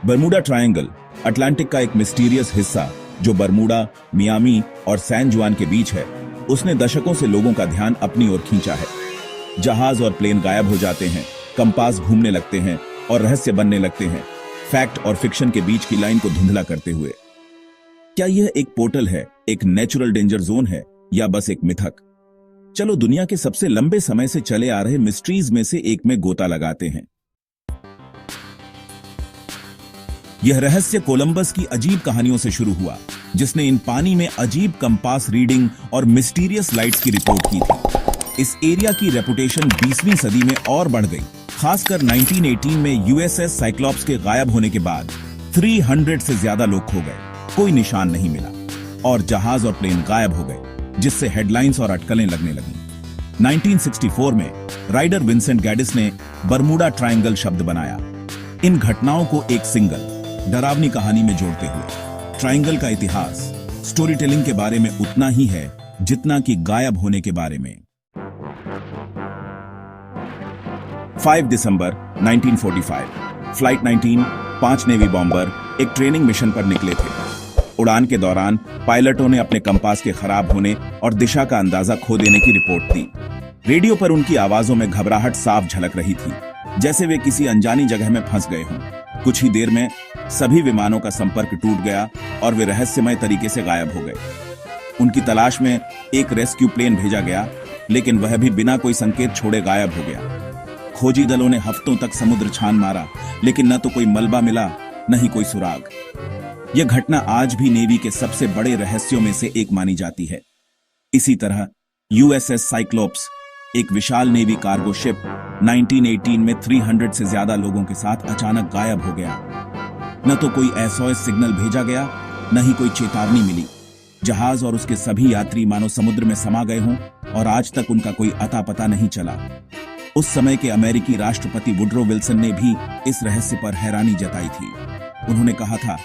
Bermuda triangle Atlantic का एक mysterious हिस्सा जो बरमूडा, मियामी और सैन जुआन के बीच है, उसने दशकों से लोगों का ध्यान अपनी ओर खींचा है। जहाज और प्लेन गायब हो जाते हैं, कंपास घूमने लगते हैं और रहस्य बनने लगते हैं, फैक्ट और फिक्शन के बीच की लाइन को धुंधला करते हुए। क्या यह एक पोर्टल है, एक नेचुरल डेंजर जोन है, या बस एक मिथक? चलो दुनिया के सबसे लंबे समय से चले आ रहे मिस्ट्रीज में से एक में गोता लगाते हैं। यह रहस्य कोलंबस की अजीब कहानियों से शुरू हुआ, जिसने इन पानी में अजीब कंपास रीडिंग और मिस्टीरियस लाइट्स की रिपोर्ट की थी। इस एरिया की रेपुटेशन 20वीं सदी में और बढ़ गई, खासकर 1918 में यूएसएस साइक्लॉप्स के गायब होने के बाद 300 से ज्यादा लोग खो गए, कोई निशान नहीं मिला और जहाज और प्लेन गायब हो गए, जिससे हेडलाइंस और अटकलें लगने लगी। 1964 में राइडर विंसेंट गैडिस ने बरमूडा ट्रायंगल शब्द बनाया, इन घटनाओं को एक सिंगल डरावनी कहानी में जोड़ते हुए। ट्रायंगल का इतिहास स्टोरी टेलिंग के बारे में उतना ही है जितना कि गायब होने के बारे में। 5 दिसंबर 1945 फ्लाइट 19 5 नेवी बॉम्बर एक ट्रेनिंग मिशन पर निकले थे। उड़ान के दौरान पायलटों ने अपने कंपास के खराब होने और दिशा का अंदाजा खो देने की रिपोर्ट दी। रेडियो पर उनकी आवाजों में घबराहट साफ झलक रही थी, जैसे वे किसी अनजानी जगह में फंस गए हों। कुछ ही देर में सभी विमानों का संपर्क टूट गया और वे रहस्यमय तरीके से गायब हो गए। उनकी तलाश में एक रेस्क्यू प्लेन भेजा गया, लेकिन वह भी बिना कोई संकेत छोड़े गायब हो गया। खोजी दलों ने हफ्तों तक समुद्र छान मारा, लेकिन न तो कोई मलबा मिला, न ही कोई सुराग। यह घटना आज भी नेवी के सबसे बड़े रहस्यों में से एक मानी जाती है। इसी तरह यूएसएस साइक्लोप्स, एक विशाल नेवी कार्गो शिप, 1918 में 300 से ज्यादा लोगों के साथ अचानक गायब हो गया। न तो कोई एसओएस सिग्नल भेजा गया, न ही कोई चेतावनी मिली। जहाज और उसके सभी यात्री मानो समुद्र में समा गए हों और आज तक उनका कोई अता पता नहीं चला। उस समय के अमेरिकी राष्ट्रपति वुडरो विल्सन ने भी इस रहस्य पर हैरानी जताई थी। उन्होंने कहा था,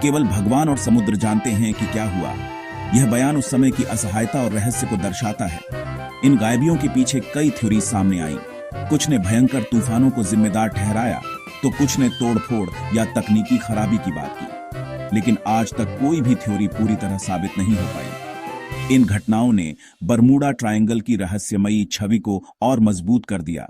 केवल भगवान और समुद्र जानते हैं कि क्या हुआ। यह बयान उस समय की असहायता और रहस्य को दर्शाता है। इन गायबियों के पीछे कई थ्योरी सामने आई। कुछ ने भयंकर तूफानों को जिम्मेदार ठहराया, तो कुछ ने तोड़फोड़ या तकनीकी खराबी की बात की। लेकिन आज तक कोई भी थ्योरी पूरी तरह साबित नहीं हो पाई। इन घटनाओं ने बरमूडा ट्रायंगल की रहस्यमयी छवि को और मजबूत कर दिया,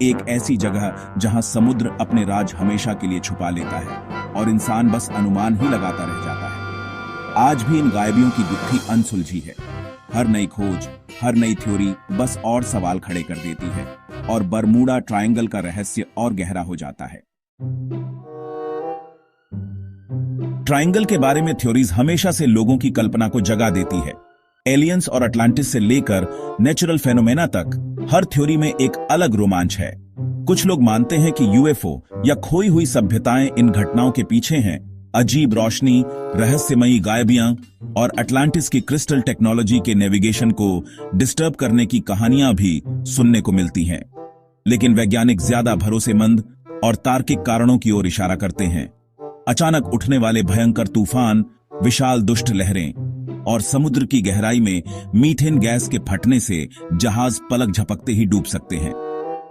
एक ऐसी जगह जहां समुद्र अपने राज हमेशा के लिए छुपा लेता है और इंसान बस अनुमान ही लगाता रह जाता है। आज भी इन गायबियों की गुत्थी अनसुलझी है। हर नई खोज, हर नई थ्योरी बस और सवाल खड़े कर देती है और बरमूडा ट्रायंगल का रहस्य और गहरा हो जाता है। ट्रायंगल के बारे में थ्योरीज हमेशा से लोगों की कल्पना को जगा देती है। एलियंस और अटलांटिस से लेकर नेचुरल फेनोमेना तक हर थ्योरी में एक अलग रोमांच है। कुछ लोग मानते हैं कि यूएफओ या खोई हुई सभ्यताएं इन घटनाओं के पीछे हैं। अजीब रोशनी, रहस्यमयी गायबियां और अटलांटिस की क्रिस्टल टेक्नोलॉजी के नेविगेशन को डिस्टर्ब करने की कहानियां भी सुनने को मिलती हैं। लेकिन वैज्ञानिक ज्यादा भरोसेमंद और तार्किक कारणों की ओर इशारा करते हैं। अचानक उठने वाले भयंकर तूफान, विशाल दुष्ट लहरें और समुद्र की गहराई में मीथेन गैस के फटने से जहाज पलक झपकते ही डूब सकते हैं।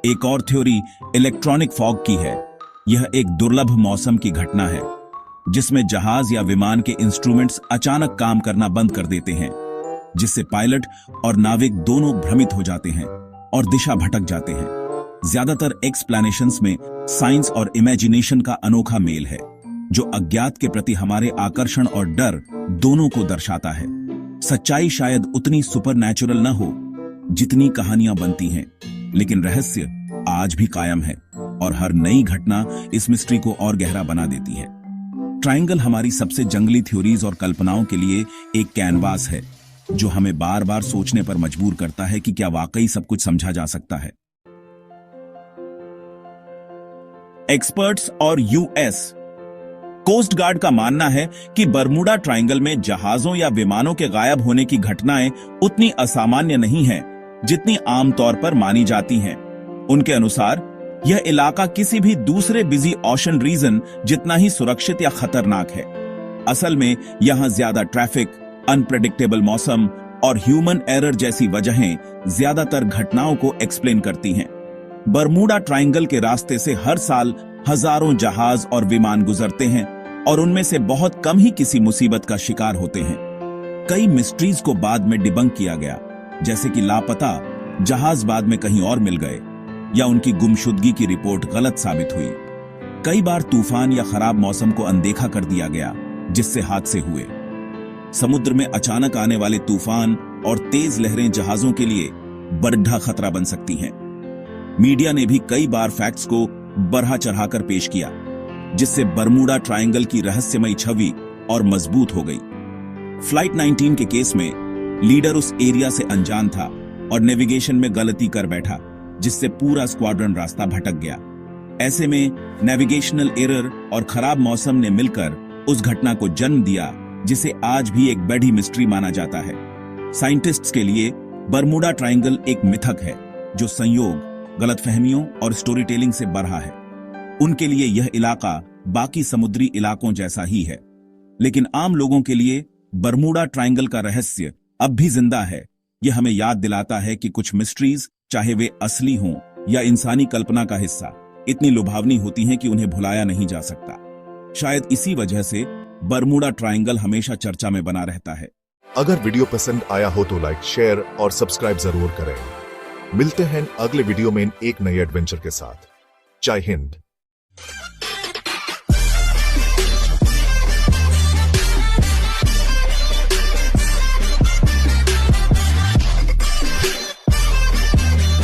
एक और थ्योरी इलेक्ट्रॉनिक फॉग की है। यह एक दुर्लभ मौसम की घटना है, जिसमें जहाज या विमान के इंस्ट्रूमेंट्स अचानक काम करना बंद कर देते हैं, जिससे पायलट और नाविक दोनों भ्रमित हो जाते हैं और दिशा भटक जाते हैं। ज्यादातर एक्सप्लेनेशंस में साइंस और इमेजिनेशन का अनोखा मेल है, जो अज्ञात के प्रति हमारे आकर्षण और डर दोनों को दर्शाता है। सच्चाई शायद उतनी सुपरनैचुरल न हो जितनी कहानियां बनती हैं, लेकिन रहस्य आज भी कायम है और हर नई घटना इस मिस्ट्री को और गहरा बना देती है। ट्रायंगल हमारी सबसे जंगली थ्योरीज और कल्पनाओं के लिए एक कैनवास है, जो हमें बार बार सोचने पर मजबूर करता है कि क्या वाकई सब कुछ समझा जा सकता है। एक्सपर्ट्स और यूएस कोस्ट गार्ड का मानना है कि बरमूडा ट्रायंगल में जहाजों या विमानों के गायब होने की घटनाएं उतनी असामान्य नहीं हैं जितनी आमतौर पर मानी जाती हैं। उनके अनुसार यह इलाका किसी भी दूसरे बिजी ओशन रीजन जितना ही सुरक्षित या खतरनाक है। असल में यहां ज्यादा ट्रैफिक, अनप्रेडिक्टेबल मौसम और ह्यूमन एरर जैसी वजहें ज्यादातर घटनाओं को एक्सप्लेन करती हैं। बरमूडा ट्रायंगल के रास्ते से हर साल हजारों जहाज और विमान गुजरते हैं और उनमें से बहुत कम ही किसी मुसीबत का शिकार होते हैं। कई मिस्ट्रीज को बाद में डिबंक किया गया, जैसे कि लापता जहाज बाद में कहीं और मिल गए या उनकी गुमशुदगी की रिपोर्ट गलत साबित हुई। कई बार तूफान या खराब मौसम को अनदेखा कर दिया गया, जिससे हादसे हुए। समुद्र में अचानक आने वाले तूफान और तेज लहरें जहाजों के लिए बड़ा खतरा बन सकती हैं। मीडिया ने भी कई बार फैक्ट्स को बढ़ा चढ़ाकर पेश किया, जिससे बरमूडा ट्रायंगल की रहस्यमयी छवि और मजबूत हो गई। फ्लाइट 19 के केस में लीडर उस एरिया से अनजान था और नेविगेशन में गलती कर बैठा, जिससे पूरा स्क्वाड्रन रास्ता भटक गया। ऐसे में नेविगेशनल एरर और खराब मौसम ने मिलकर उस घटना को जन्म दिया, जिसे आज भी एक बड़ी मिस्ट्री माना जाता है। साइंटिस्ट्स के लिए बरमूडा ट्रायंगल एक मिथक है, जो संयोग, गलतफहमियों और स्टोरी टेलिंग से बढ़ा है। उनके लिए यह इलाका बाकी समुद्री इलाकों जैसा ही है, लेकिन आम लोगों के लिए बरमूडा ट्रायंगल का रहस्य अब भी जिंदा है। यह हमें याद दिलाता है कि कुछ मिस्ट्रीज, चाहे वे असली हों या इंसानी कल्पना का हिस्सा, इतनी लुभावनी होती हैं कि उन्हें भुलाया नहीं जा सकता। शायद इसी वजह से बरमूडा ट्रायंगल हमेशा चर्चा में बना रहता है। अगर वीडियो पसंद आया हो तो लाइक, शेयर और सब्सक्राइब जरूर करें। मिलते हैं अगले वीडियो में एक नए एडवेंचर के साथ। जय हिंद।